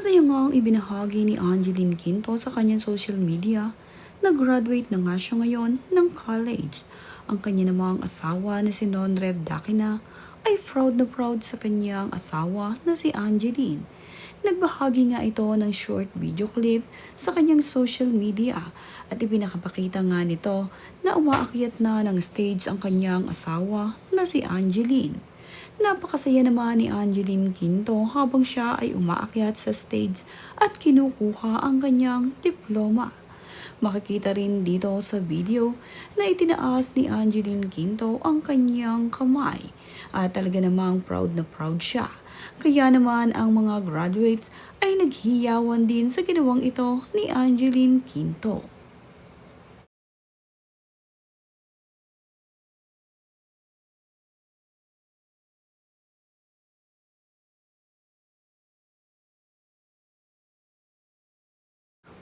Masaya nga ang ibinahagi ni Angeline Quinto sa kanyang social media na graduate na nga siya ngayon ng college. Ang kanya namang asawa na si Nonrev Dakina ay proud na proud sa kanyang asawa na si Angeline. Nagbahagi nga ito ng short video clip sa kanyang social media at ipinakapakita nga nito na umaakyat na ng stage ang kanyang asawa na si Angeline. Napakasaya naman ni Angeline Quinto habang siya ay umaakyat sa stage at kinukuha ang kanyang diploma. Makikita rin dito sa video na itinaas ni Angeline Quinto ang kanyang kamay at talaga namang proud na proud siya. Kaya naman ang mga graduates ay naghiyawan din sa ginawang ito ni Angeline Quinto.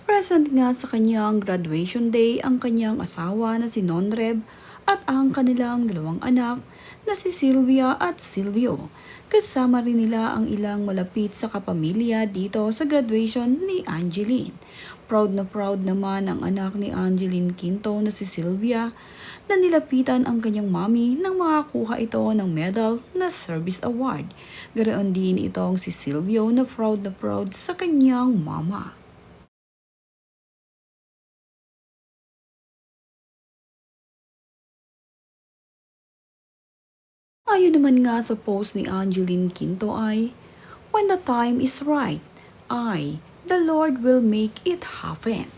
Present nga sa kanyang graduation day ang kanyang asawa na si Nonreb at ang kanilang dalawang anak na si Sylvia at Silvio. Kasama rin nila ang ilang malapit sa kapamilya dito sa graduation ni Angeline. Proud na proud naman ang anak ni Angeline Quinto na si Sylvia na nilapitan ang kanyang mami nang makakuha ito ng medal na service award. Ganoon din itong si Silvio na proud sa kanyang mama. Ayon naman nga sa post ni Angeline Quinto ay, "When the time is right, the Lord will make it happen."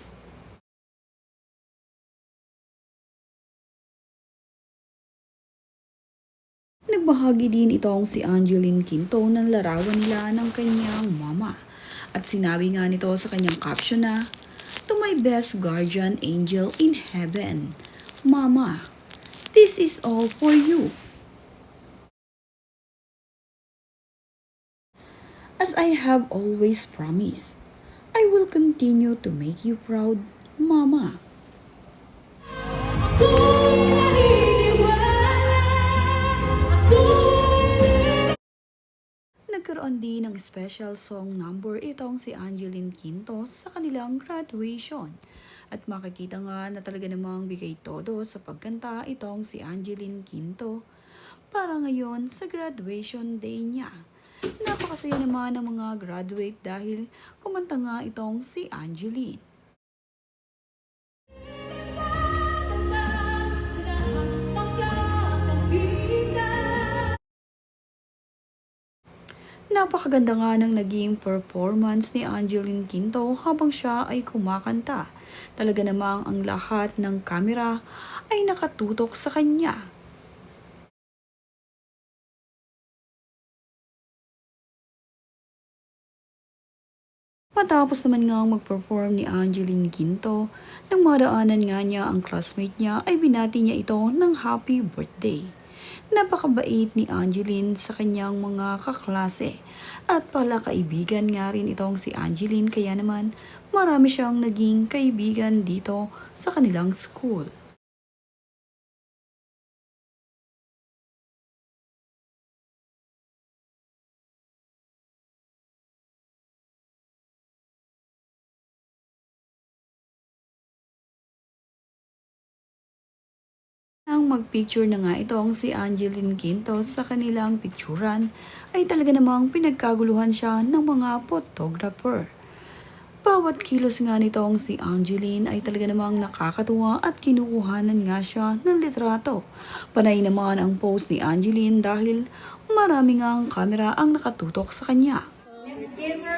Nagbahagi din itong si Angeline Quinto ng larawan nila ng kanyang mama. At sinabi nga nito sa kanyang caption na, "To my best guardian angel in heaven, Mama, this is all for you. As I have always promised, I will continue to make you proud, Mama." Nagkaroon din ng special song number itong si Angeline Quinto sa kanilang graduation. At makikita nga na talaga namang bigay todo sa pagkanta itong si Angeline Quinto para ngayon sa graduation day niya. Napakasaya naman ng mga graduate dahil kumanta nga itong si Angeline. Napakaganda nga ng naging performance ni Angeline Quinto habang siya ay kumakanta. Talaga namang ang lahat ng kamera ay nakatutok sa kanya. Matapos naman nga mag-perform ni Angeline Quinto, nang madaanan nga niya ang classmate niya ay binati niya ito ng happy birthday. Napakabait ni Angeline sa kanyang mga kaklase at pala kaibigan nga rin itong si Angeline kaya naman marami siyang naging kaibigan dito sa kanilang school. Nang magpicture na nga itong si Angeline Quinto sa kanilang picturan ay talaga namang pinagkaguluhan siya ng mga photographer. Bawat kilos nga nitong si Angeline ay talaga namang nakakatuwa at kinukuhanan nga siya ng litrato. Panay naman ang post ni Angeline dahil marami ngang kamera ang nakatutok sa kanya. Let's give her